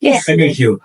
Yes. Thank you.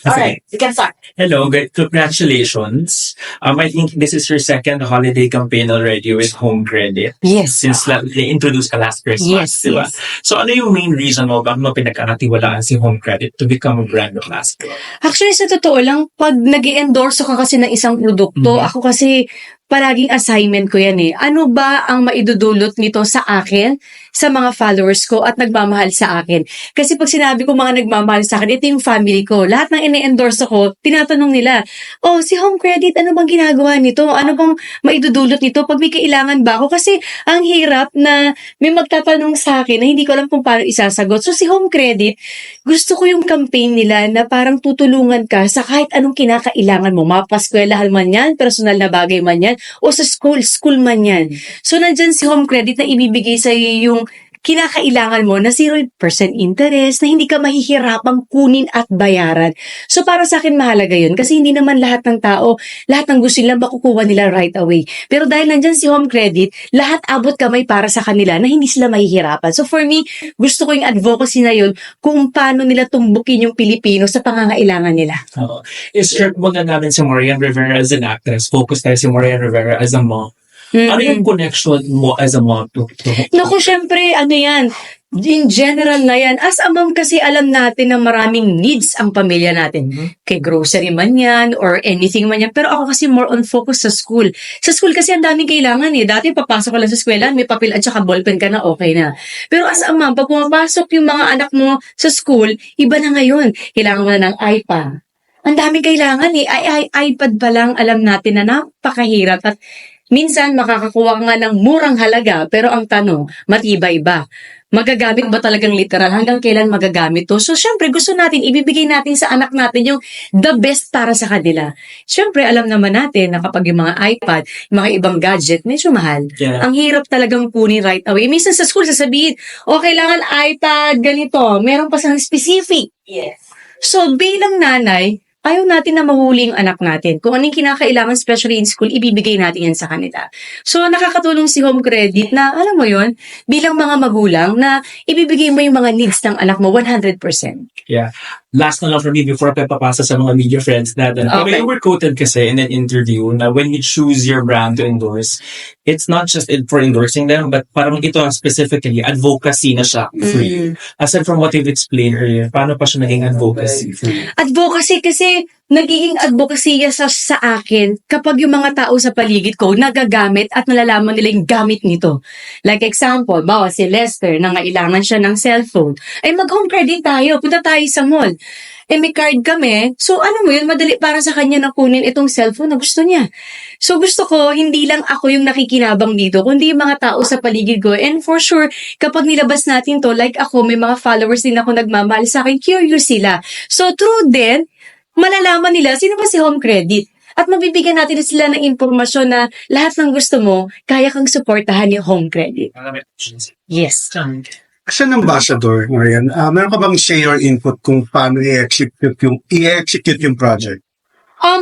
Alright, you can start. Hello, congratulations. I think this is your second holiday campaign already with Home Credit. Yes. Since they introduced ka last Christmas, Yes, di ba? yes. So ano yung main reason mo bakit mo pinagkakatiwalaan si Home Credit to become a brand ambassador? Actually, sa totoo lang, pag nag-i-endorse ka kasi ng isang produkto, Mhm. ako kasi palaging assignment ko yan eh. Ano ba ang maidudulot nito sa akin, sa mga followers ko at nagmamahal sa akin? Kasi pag sinabi ko mga nagmamahal sa akin, ito yung family ko. Lahat ng ini-endorse ako, tinatanong nila, oh, si Home Credit, ano bang ginagawa nito? Ano bang maidudulot nito? Pag may kailangan ba ako? Kasi ang hirap na may magtatanong sa akin na hindi ko alam kung paano isasagot. So si Home Credit, gusto ko yung campaign nila na parang tutulungan ka sa kahit anong kinakailangan mo. Mapaskwelahan man yan, personal na bagay man yan, o sa school man yan. So, nandyan si Home Credit na ibibigay sa iyo yung kinakailangan mo na 0% interest, na hindi ka mahihirapang kunin at bayaran. So, para sa akin mahalaga yun kasi hindi naman lahat ng tao, lahat ng gusto nila makukuha nila right away. Pero dahil nandyan si Home Credit, lahat abot kamay para sa kanila na hindi sila mahihirapan. So, for me, gusto ko yung advocacy na yun kung paano nila tumbukin yung Pilipino sa pangangailangan nila. Oo. I-start muna namin si Marian Rivera as an actress. Focus tayo si Marian Rivera as a mom. Ano yung connection mo as a mom to Naku, syempre, ano yan, in general na yan. As a mom kasi alam natin na maraming needs ang pamilya natin. Kay grocery man yan or anything man yan. Pero ako kasi more on focus sa school. Sa school kasi ang daming kailangan eh. Dati papasok ko lang sa eskwela, may papel at saka ballpen ka na, okay na. Pero as a mom, pag pumapasok yung mga anak mo sa school, iba na ngayon. Kailangan mo na ng iPad. Ang daming kailangan eh. iPad pa lang alam natin na napakahirap at minsan makakakuha nga ng murang halaga pero ang tanong, matibay ba? Magagamit ba talagang literal? Hanggang kailan magagamit to? So, syempre, gusto natin, ibibigay natin sa anak natin yung the best para sa kanila. Syempre, alam naman natin na kapag yung mga iPad, yung mga ibang gadget, medyo mahal. Yeah. Ang hirap talagang kunin right away. Minsan sa school, sasabihin, kailangan iPad, ganito. Meron pa sa specific. Yes. So, bilang nanay, ayaw natin na mahuli yung anak natin. Kung anong kinakailangan, especially in school, ibibigay natin yan sa kanila. So, nakakatulong si Home Credit na, alam mo yon bilang mga magulang, na ibibigay mo yung mga needs ng anak mo 100%. Yeah. Last na lang for me before pa papasa sa mga media friends natin. Okay. You were quoted kasi in an interview na when you choose your brand to endorse, it's not just for endorsing them, but parang ito specifically, advocacy na siya for you. Aside from what you've explained earlier, paano pa siya naging advocacy for you? Advocacy kasi, nagiging advocacy sa akin kapag yung mga tao sa paligid ko nagagamit at nalalaman nila yung gamit nito. Like example, bawa si Lester, nangailangan siya ng cellphone. Ay mag-home credit tayo, punta tayo sa mall. May card kami. So ano mo yun, madali para sa kanya na kunin itong cellphone na gusto niya. So gusto ko, hindi lang ako yung nakikinabang dito, kundi yung mga tao sa paligid ko. And for sure, kapag nilabas natin to, like ako, may mga followers din ako nagmamahal sa akin, curious sila. So through then, malalaman nila sino ba si Home Credit. At mabibigyan natin sila ng impormasyon na lahat ng gusto mo, kaya kang suportahan ni Home Credit. Yes. As an ambassador, Marian, meron ka bang share your input kung paano i-execute yung project?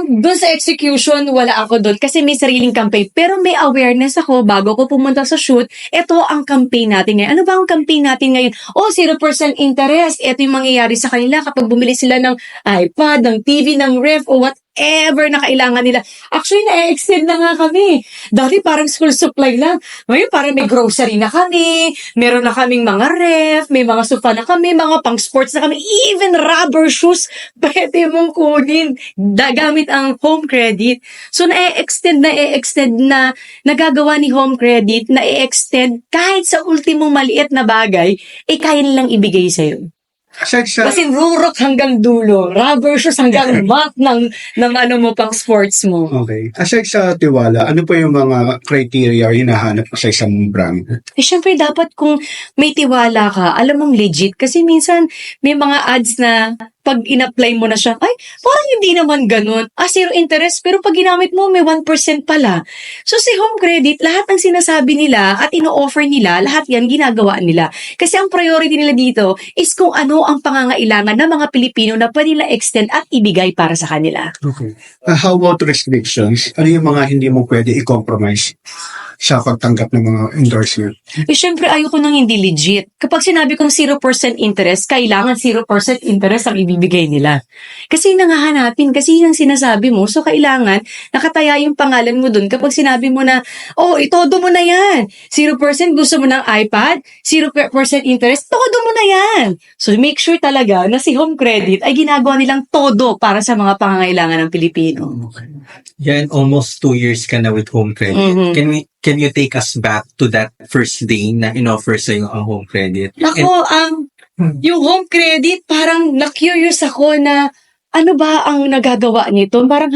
Doon sa execution, wala ako doon kasi may sariling campaign. Pero may awareness ako bago ko pumunta sa shoot. Ito ang campaign natin ngayon. Ano ba ang campaign natin ngayon? 0% interest. Ito yung mangyayari sa kanila kapag bumili sila ng iPad, ng TV, ng ref, o whatever na kailangan nila. Actually, na-extend na nga kami. Dati parang school supply lang. Ngayon parang may grocery na kami, meron na kaming mga ref, may mga sofa na kami, mga pang sports na kami, even rubber shoes, pwede mong kunin gamit ang Home Credit. So, na-extend na nagagawa ni Home Credit, na-extend kahit sa ultimong maliit na bagay, kaya nilang ibigay sa'yo. Kasi rurok hanggang dulo, rubber shoes hanggang mat ng ano mo pang sports mo. Okay. Aside sa tiwala, ano pa yung mga criteria hinahanap sa isang brand? Syempre dapat kung may tiwala ka, alam mong legit. Kasi minsan may mga ads na pag in-apply mo na siya, ay, parang hindi naman ganun. 0 interest, pero pag ginamit mo, may 1% pala. So, si Home Credit, lahat ng sinasabi nila at ino-offer nila, lahat yan ginagawa nila. Kasi ang priority nila dito is kung ano ang pangangailangan ng mga Pilipino na pwede nila extend at ibigay para sa kanila. Okay. How about restrictions? Ano yung mga hindi mo pwede i-compromise? sa pagtanggap ng mga endorsement? Eh, syempre, ayoko nang hindi legit. Kapag sinabi kong 0% interest, kailangan 0% interest ang ibibigay nila. Kasi yun ang hahanapin, kasi yun ang sinasabi mo. So, kailangan nakataya yung pangalan mo dun. Kapag sinabi mo na, oh, itodo mo na yan. 0% gusto mo ng iPad, 0% interest, todo mo na yan. So, make sure talaga na si Home Credit ay ginagawa nilang todo para sa mga pangangailangan ng Pilipino. Yan, almost 2 years ka na with Home Credit. Mhm. Can you take us back to that first day na in-offer sa'yo ang Home Credit? Ako, yung Home Credit, parang na-curious ako na ano ba ang nagagawa nito? Parang,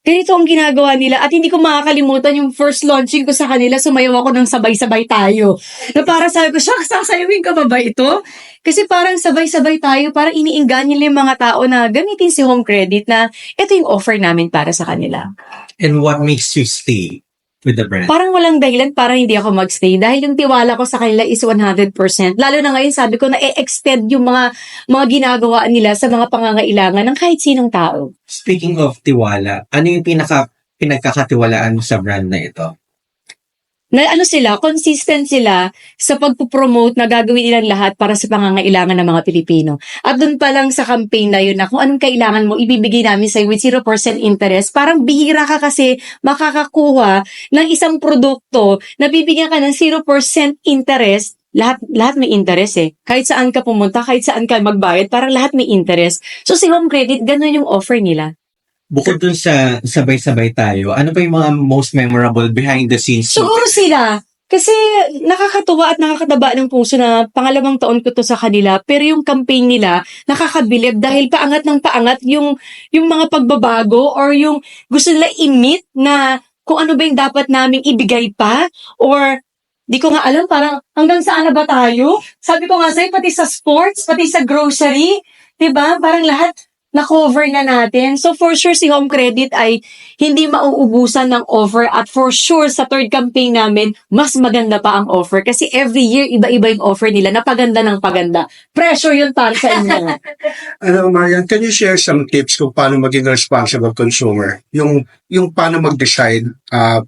ganito ang ginagawa nila. At hindi ko makakalimutan yung first launching ko sa kanila, sumayaw ako ng sabay-sabay tayo. Na parang sabi ko, shucks, sasayawin ka ba ito? Kasi parang sabay-sabay tayo, parang iniinggan nila yung mga tao na gamitin si Home Credit na ito yung offer namin para sa kanila. And what makes you stay with the brand? Parang walang dahilan para hindi ako magstay dahil yung tiwala ko sa kanila is 100%. Lalo na ngayon sabi ko na e-extend yung mga ginagawa nila sa mga pangangailangan ng kahit sinong tao. Speaking of tiwala, ano yung pinagkakatiwalaan mo sa brand na ito? Na consistent sila sa pagpupromote na gagawin nilang lahat para sa pangangailangan ng mga Pilipino. At doon pa lang sa campaign na yun na kung anong kailangan mo, ibibigay namin sa'yo with 0% interest. Parang bihira ka kasi makakakuha ng isang produkto na bibigyan ka ng 0% interest. Lahat may interest eh. Kahit saan ka pumunta, kahit saan ka magbayad, parang lahat may interest. So si Home Credit, gano'n yung offer nila. Bukod dun sa sabay-sabay tayo, ano pa yung mga most memorable behind the scenes? Siguro sila. Kasi nakakatuwa at nakakataba ng puso na pangalawang taon ko to sa kanila. Pero yung campaign nila, nakakabilib dahil paangat ng paangat yung mga pagbabago or yung gusto nila i-meet na kung ano ba yung dapat naming ibigay pa or di ko nga alam, parang hanggang saan na ba tayo? Sabi ko nga sa'yo, pati sa sports, pati sa grocery, diba? Parang lahat na-cover na natin. So for sure si Home Credit ay hindi mauubusan ng offer at for sure sa third campaign namin, mas maganda pa ang offer kasi every year iba-iba yung offer nila, napaganda ng paganda. Pressure yun para sa inyo. Marian, can you share some tips kung paano maging responsible consumer? Yung paano mag-decide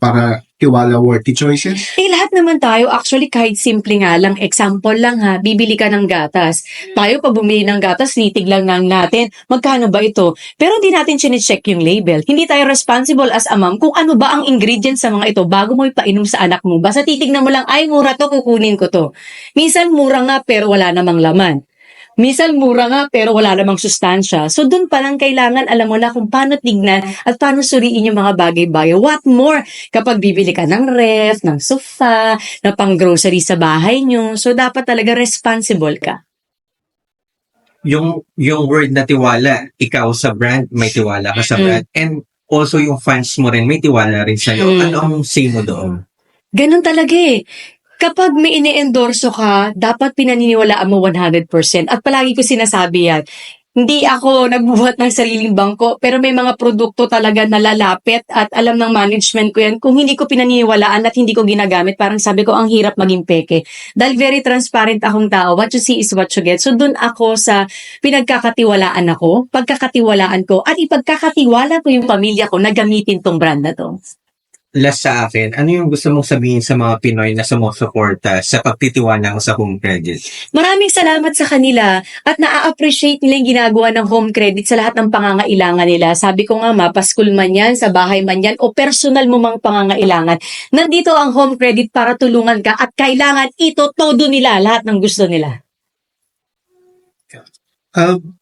para tiwala worthy choices? Lahat naman tayo, actually kahit simple nga lang, example lang bibili ka ng gatas. Tayo pag bumili ng gatas, nitig lang natin, magkano ba ito? Pero hindi natin chine-check yung label. Hindi tayo responsible as a mom kung ano ba ang ingredients sa mga ito bago mo ipainom sa anak mo. Basta titignan mo lang, ay mura to, kukunin ko to. Minsan mura nga pero wala namang laman. Minsan mura nga pero wala namang sustansya. So dun pa lang kailangan alam mo na kung paano tignan at paano suriin yung mga bagay-bagay. What more kapag bibili ka ng ref, ng sofa, na pang grocery sa bahay nyo. So dapat talaga responsible ka. Yung word na tiwala, ikaw sa brand, may tiwala ka sa brand. And also yung fans mo rin, may tiwala rin sa'yo. Ano ang say mo doon? Ganun talaga eh. Kapag may ini-endorso ka, dapat pinaniniwalaan mo 100%. At palagi ko sinasabi yan, hindi ako nagbubuhat ng sariling bangko, pero may mga produkto talaga na lalapit at alam ng management ko yan. Kung hindi ko pinaniniwalaan at hindi ko ginagamit, parang sabi ko, ang hirap maging peke. Dahil very transparent akong tao, what you see is what you get. So dun ako sa pinagkakatiwalaan ako, pagkakatiwalaan ko, at ipagkakatiwala ko yung pamilya ko na gamitin tong brand na to. Last sa akin, ano yung gusto mong sabihin sa mga Pinoy na sumusuporta sa pagtitiwala mo sa Home Credit? Maraming salamat sa kanila at naa-appreciate nila yung ginagawa ng Home Credit sa lahat ng pangangailangan nila. Sabi ko nga, paskul man yan, sa bahay man yan, o personal mo mang pangangailangan. Nandito ang Home Credit para tulungan ka at kailangan ito todo nila, lahat ng gusto nila.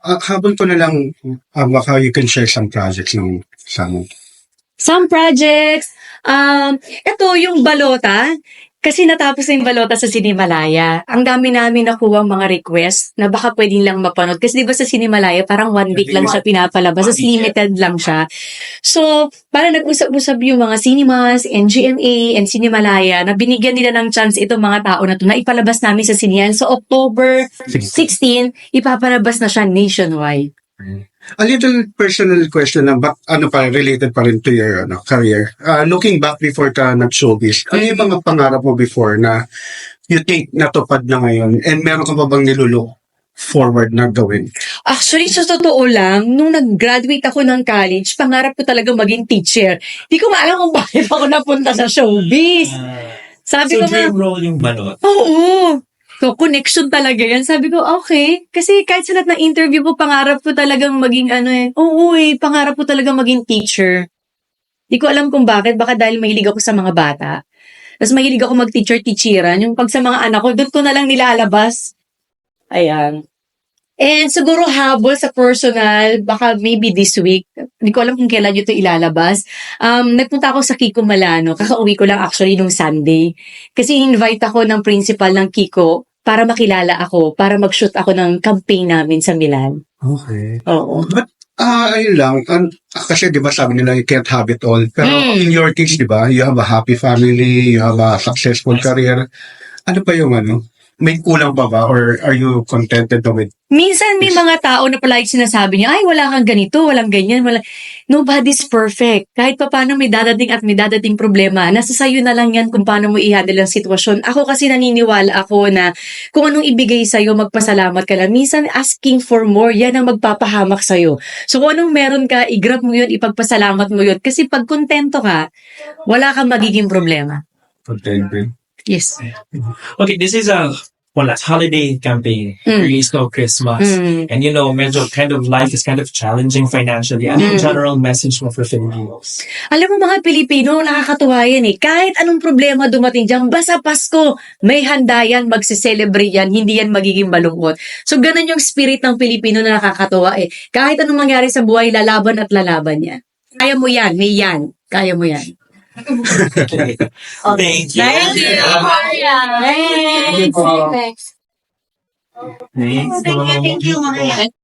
Habol ko na lang, baka you can share some projects ng Some projects, ito yung balota, kasi natapos na yung balota sa Sinimalaya. Ang dami namin nakuha mga request na baka pwedeng lang mapanood. Kasi di ba sa Sinimalaya, parang 1 week lang siya pinapalabas, as limited lang siya. So, parang nag-usap-usap yung mga cinemas, NGMA, and Sinimalaya, na binigyan nila ng chance itong mga tao na ito na ipalabas namin sa sinihan. So, October 16, ipapalabas na siya nationwide. A little personal question na related pa rin to your career. Looking back before ka nag-showbiz, ano yung mga pangarap mo before na you think natupad na ngayon and meron ka pa bang forward na gawin? Actually, sa totoo lang, nung nag-graduate ako ng college, pangarap ko talaga maging teacher. Di ko maalam kung bakit ako napunta sa showbiz. Sabi So ko nga, dream role yung balot. oo. So, connection talaga yan. Sabi ko, okay. Kasi kahit sa lahat ng interview ko, pangarap ko talagang maging pangarap ko talagang maging teacher. Di ko alam kung bakit. Baka dahil mahilig ako sa mga bata. Tapos mahilig ako mag-teacher-teacheran. Yung pag sa mga anak ko, doon ko na lang nilalabas. Ayan. And siguro habol sa personal, baka maybe this week. Hindi ko alam kung kailan nyo ito ilalabas. Nagpunta ako sa Kiko Malano. Kakauwi ko lang actually nung Sunday. Kasi invite ako ng principal ng Kiko para makilala ako, para mag-shoot ako ng campaign namin sa Milan. Okay. Oo. But, ayun lang. Kasi di ba sabi nila, you can't have it all. Pero in your case, di ba, you have a happy family, you have a successful career. Ano pa yung may kulang pa ba? Or are you contented with? Minsan may mga tao na palagi sinasabi niya, ay wala kang ganito, walang ganyan, nobody's perfect. Kahit pa paano may dadating problema, nasa sayo na lang yan kung paano mo i-handle ang sitwasyon. Ako kasi naniniwala ako na kung anong ibigay sa'yo, magpasalamat ka lang. Minsan asking for more, yan ang magpapahamak sa'yo. So kung anong meron ka, i-grab mo yun, ipagpasalamat mo yun. Kasi pag kontento ka, wala kang magiging problema. Contented. Yes. Okay, this is a holiday campaign. Release no Christmas. And medyo kind of life is kind of challenging financially. Ano yung general message mo for Filipinos? Alam mo mga Pilipino, nakakatuwa yan eh. Kahit anong problema dumating dyan, basta Pasko, may handa yan, magse-celebrate yan, hindi yan magiging malungkot. So ganun yung spirit ng Pilipino na nakakatuwa eh. Kahit anong mangyari sa buhay, lalaban at lalaban yan. Kaya mo yan, may yan. Kaya mo yan. Okay. Thank you. Thank you. Thanks. Thank you.